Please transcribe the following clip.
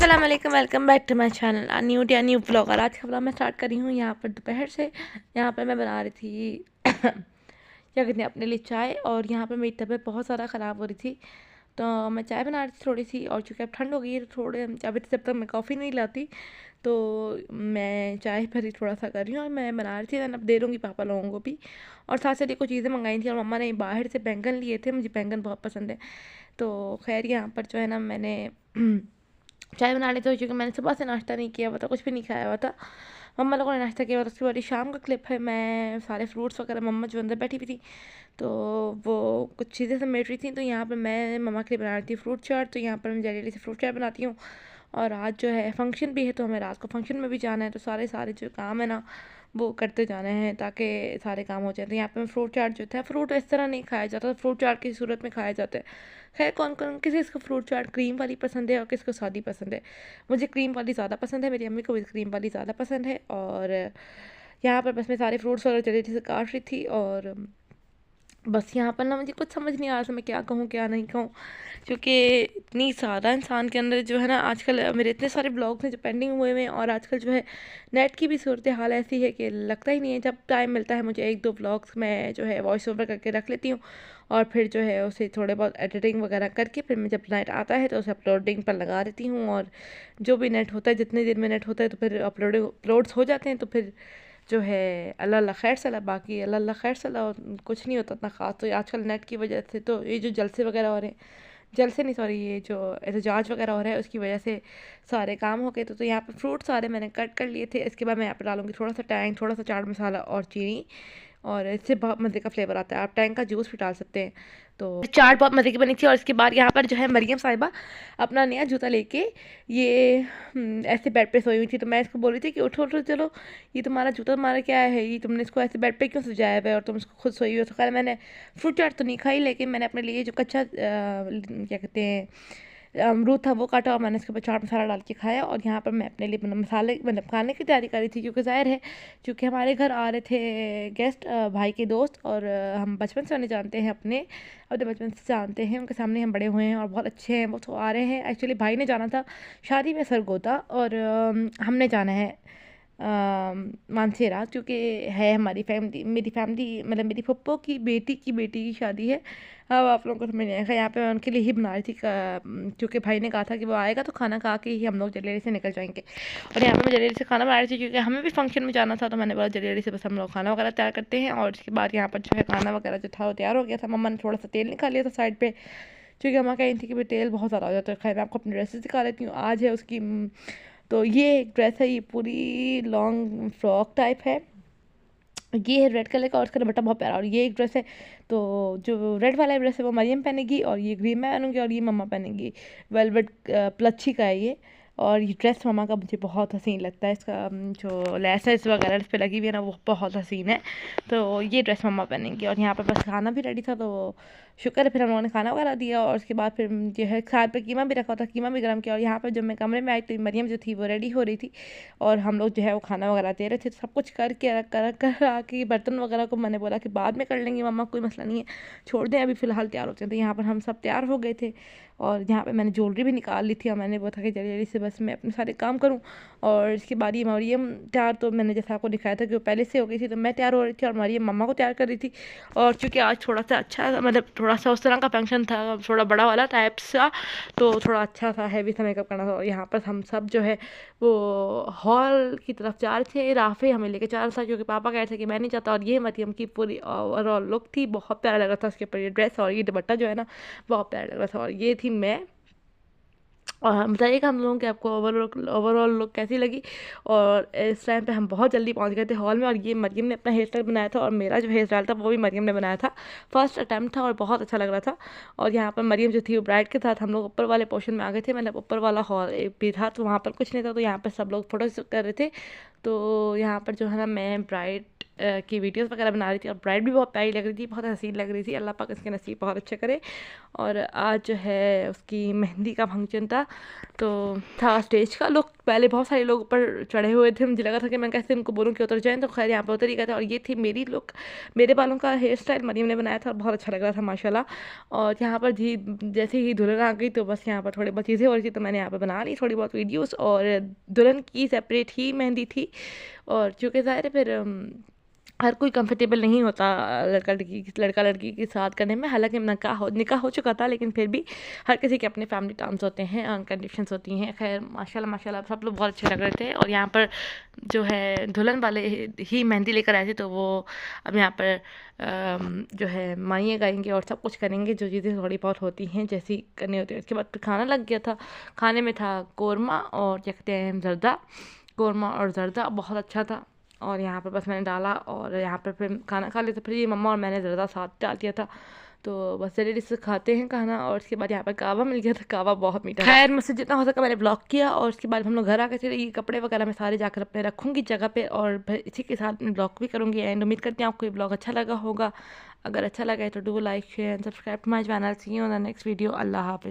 अस्सलाम वालेकुम, welcome back to my channel new vlogger. आज का व्लॉग मैं स्टार्ट कर रही हूँ यहाँ पर दोपहर से। यहाँ पर मैं बना रही थी क्या कहते हैं अपने लिए चाय, और यहाँ पर मेरी तबीयत बहुत ज़्यादा ख़राब हो रही थी तो मैं चाय बना रही थी थोड़ी सी। और चूँकि अब ठंड हो गई है तो थोड़े अभी जब तक मैं कॉफ़ी नहीं लाती तो मैं चाय पर ही थोड़ा सा कर रही हूँ। और मैं बना रही थी, मैं अब दे दूँगी पापा लोगों को भी। और साथ साथ कुछ चीज़ें मंगाई थी और मम्मा ने बाहर से बैंगन लिए थे, मुझे बैंगन बहुत पसंद है। तो खैर यहाँ पर जो है ना मैंने चाय बना ली थी, क्योंकि मैंने सुबह से नाश्ता नहीं किया हुआ था, कुछ भी नहीं खाया हुआ था। मम्मा लोगों ने नाश्ता किया हुआ था। उसके बाद शाम का क्लिप है, मैं सारे फ्रूट्स वगैरह, मम्मा जो अंदर बैठी हुई थी तो वो कुछ चीज़ें समेट रही थी। तो यहाँ पर मैं मम्मा के लिए बना रही थी फ्रूट चाट। तो यहाँ पर मैं जल्दी से फ्रूट चाट बनाती हूँ। और आज जो है फंक्शन भी है तो हमें रात को फंक्शन में भी जाना है, तो सारे सारे जो काम है ना वो करते जाने हैं ताकि सारे काम हो जाए। तो यहाँ पे मैं फ्रूट चाट जो था, फ्रूट इस तरह नहीं खाया जाता, फ्रूट चाट की सूरत में खाया जाता है। खैर कौन कौन किसी इसको फ्रूट चाट क्रीम वाली पसंद है और किसको सादी पसंद है। मुझे क्रीम वाली ज़्यादा पसंद है, मेरी अम्मी को भी क्रीम वाली ज़्यादा पसंद है। और यहाँ पर बस मैं सारे फ्रूट्स वगैरह जल्दी से काट रही थी। और बस यहाँ पर ना मुझे कुछ समझ नहीं आ रहा था मैं क्या कहूँ क्या नहीं कहूँ, क्योंकि इतनी ज़्यादा इंसान के अंदर जो है ना आजकल मेरे इतने सारे ब्लॉग्स हैं जो पेंडिंग हुए हुए हैं। और आजकल जो है नेट की भी सूरत हाल ऐसी है कि लगता ही नहीं है, जब टाइम मिलता है मुझे एक दो ब्लॉग्स मैं जो है वॉइस ओवर करके रख लेती हूँ। और फिर जो है उसे थोड़े बहुत एडिटिंग वगैरह करके फिर मैं जब नेट आता है तो उसे अपलोडिंग पर लगा देती हूँ। और जो भी नेट होता है, जितने देर में नेट होता है तो फिर अपलोड्स हो जाते हैं। तो फिर जो है अल्लाह अल्लाह खैर सला, बाकी अल्लाह अल्लाह खैर सला, और कुछ नहीं होता इतना ख़ास। तो आजकल नेट की वजह से तो ये जो जलसे वगैरह हो रहे हैं, जलसे नहीं सॉरी, ये जो एहतजाज वगैरह हो रहा है उसकी वजह से सारे काम हो गए। तो यहाँ पे फ्रूट सारे मैंने कट कर लिए थे। इसके बाद मैं यहाँ पे डालूँगी थोड़ा सा टैंग, थोड़ा सा चाट मसाला और चीनी, और इससे बहुत मज़े का फ्लेवर आता है। आप टैंग का जूस भी डाल सकते हैं। तो चाट बहुत मज़े की बनी थी। और इसके बाद यहाँ पर जो है मरियम साहिबा अपना नया जूता लेके ये ऐसे बेड पे सोई हुई थी। तो मैं इसको बोल रही थी कि उठो उठो चलो, ये तुम्हारा जूता तुम्हारा क्या है, ये तुमने इसको ऐसे बेड पे क्यों सजाया हुआ है और तुम इसको खुद सोई हुई हो। तो खैर मैंने फ्रूट चाट तो नहीं खाई, लेकिन मैंने अपने लिए जो कच्चा क्या कहते हैं अमरूद था वो काटा और मैंने इसके ऊपर चाट मसाला डाल के खाया। और यहाँ पर मैं अपने लिए मसाले मतलब खाने की तैयारी कर रही थी, क्योंकि ज़ाहिर है क्योंकि हमारे घर आ रहे थे गेस्ट, भाई के दोस्त। और हम बचपन से उन्हें जानते हैं, अपने बचपन से जानते हैं, उनके सामने हम बड़े हुए हैं और बहुत अच्छे हैं। वो तो आ रहे हैं, एक्चुअली भाई ने जाना था शादी में सरगोदा, और हमने जाना है मानसेरा, क्योंकि है हमारी फैमिली, मेरी फैमिली मतलब मेरी पप्पो की बेटी की शादी है। अब आप लोगों को समझ नहीं आएगा, यहाँ पे मैं उनके लिए ही बना रही थी क्योंकि भाई ने कहा था कि वो आएगा तो खाना खा के ही हम लोग जल्दी से निकल जाएंगे। और यहाँ पे मैं जल्दी से खाना बना रही थी क्योंकि हमें भी फंक्शन में जाना था। तो मैंने बोला जल्दी से बस हम लोग खाना वगैरह तैयार करते हैं। और उसके बाद यहाँ पर जो है खाना वगैरह जो था वो तैयार हो गया था। मम्मा ने थोड़ा सा तेल निकाल लिया था साइड पर, क्योंकि मम्मा कह रही थी कि भाई तेल बहुत ज़्यादा हो जाता है। खैर मैं आपको अपनी ड्रेसेस दिखा देती हूँ। आज है उसकी तो ये एक ड्रेस है, ये पूरी लॉन्ग फ्रॉक टाइप है, ये है रेड कलर का और इसका दुपट्टा बहुत प्यारा। और ये एक ड्रेस है, तो जो रेड वाला ड्रेस है वो मरियम पहनेगी और ये ग्रीन मैं पहनूंगी और ये मम्मा पहनेगी। वेलवेट प्लच्छी का है ये। और ये ड्रेस मम्मा का मुझे बहुत हसीन लगता है, इसका जो लेसेस वगैरह इस पर लगी हुई है ना वो बहुत हसीन है। तो ये ड्रेस मम्मा पहनेंगी। और यहाँ पर बस खाना भी रेडी था, तो शुक्र है फिर हम लोगों ने खाना वगैरह दिया। और उसके बाद फिर जो है साथ पे कीमा भी रखा था, कीमा भी गर्म किया। और यहाँ पर जब मैं कमरे में आई तो मरियम जो थी वो रेडी हो रही थी और हम लोग जो है वो खाना वगैरह दे रहे थे। सब कुछ करके कर आके बर्तन वगैरह को मैंने बोला कि बाद में कर लेंगे मम्मा, कोई मसला नहीं है, छोड़ दें अभी फ़िलहाल तैयार होते हैं। तो यहाँ पर हम सब तैयार हो गए थे और यहाँ पे मैंने ज्वेलरी भी निकाल ली थी और मैंने बोला था कि जल्दी जल्दी से बस मैं अपने सारे काम करूँ। और इसके बाद ये मरियम तैयार, तो मैंने जैसा आपको दिखाया था कि वो पहले से हो गई थी, तो मैं तैयार हो रही थी और मरियम मम्मा को तैयार कर रही थी। और चूँकि आज थोड़ा सा अच्छा मतलब थोड़ा सा उस तरह का फंक्शन था, थोड़ा बड़ा वाला टाइप सा, तो थोड़ा अच्छा सा हैवी सा मेकअप करना था। और यहाँ पर हम सब जो है वो हॉल की तरफ जा रहे थे, राफे हमें लेके जा रहा था क्योंकि पापा कह रहे थे कि मैं नहीं चाहता। और ये मरियम की पूरी ओवरऑल लुक थी, बहुत प्यारा लग रहा था उसके ऊपर ये ड्रेस और ये दुपट्टा जो है ना बहुत प्यारा लग रहा था। और ये थी मैं। और बताइएगा हम लोगों की आपको ओवरऑल लुक कैसी लगी। और इस टाइम पे हम बहुत जल्दी पहुंच गए थे हॉल में। और ये मरियम ने अपना हेयर स्टाइल बनाया था और मेरा जो हेयर स्टाइल था वो भी मरियम ने बनाया था, फर्स्ट अटैम्प्ट था और बहुत अच्छा लग रहा था। और यहाँ पर मरियम जो थी वो ब्राइड के साथ हम लोग ऊपर वाले पोर्शन में आ गए थे, मतलब ऊपर वाला हॉल भी था तो वहाँ पर कुछ नहीं था, तो यहाँ पर सब लोग फोटो कर रहे थे। तो यहाँ पर जो है ना मैं ब्राइड की वीडियोस वगैरह बना रही थी और ब्राइड भी बहुत प्यारी लग रही थी, बहुत हसीन लग रही थी। अल्लाह पाक इसके नसीब बहुत अच्छे करे। और आज जो है उसकी मेहंदी का फंक्शन था, तो था स्टेज का लुक। पहले बहुत सारे लोग ऊपर चढ़े हुए थे, मुझे लगा था कि मैं कैसे उनको बोलूँ कि उतर जाएँ, तो खैर यहाँ पर उतर ही गए थे। और ये थी मेरी लुक, मेरे बालों का हेयर स्टाइल मरीम ने बनाया था और बहुत अच्छा लग रहा था माशाल्लाह। और यहाँ पर जैसे ही दुल्हन आ गई तो बस यहाँ पर थोड़ी बहुत चीज़ें हो रही थी, तो मैंने यहाँ पर बना ली थोड़ी बहुत वीडियोस। और दुल्हन की सेपरेट ही मेहंदी थी, और चूँकि ज़ाहिर है फिर हर कोई कंफर्टेबल नहीं होता लड़का लड़की के साथ करने में। हालांकि निकाह हो चुका था, लेकिन फिर भी हर किसी के अपने फैमिली टर्म्स होते हैं, कंडीशंस होती हैं। खैर माशाल्लाह माशाल्लाह सब लोग बहुत अच्छे लग रहे थे। और यहाँ पर जो है दुल्हन वाले ही मेहंदी लेकर आए थे, तो वो अब यहाँ पर जो है माइयाँ गाएंगे और सब कुछ करेंगे, जो चीज़ें थोड़ी बहुत होती हैं जैसी करनी होती है। उसके बाद फिर खाना लग गया था। खाने में था कौरमा और क्या कहते हैं जर्दा, कौरमा और जर्दा बहुत अच्छा था। और यहाँ पर बस मैंने डाला और यहाँ पर फिर खाना खा लिया। तो फिर ये मम्मा और मैंने ज़्यादा साथ डाल दिया था, तो बस जल्दी से खाते हैं खाना। और उसके बाद यहाँ पर कावा मिल गया था, कावा बहुत मीठा। खैर मुझसे जितना हो सका मैंने ब्लॉग किया। और उसके बाद हम लोग घर आ गए थे। ये कपड़े वगैरह मैं सारे जाकर अपने रखूँगी जगह पे, और फिर इसी के साथ मैं ब्लॉग भी करूँगी। एंड उम्मीद करती हूँ आपको ये ब्लॉग अच्छा लगा होगा। अगर अच्छा लगा है तो do like share and subscribe to my channel. See you on the next video. Allah हाफिज़।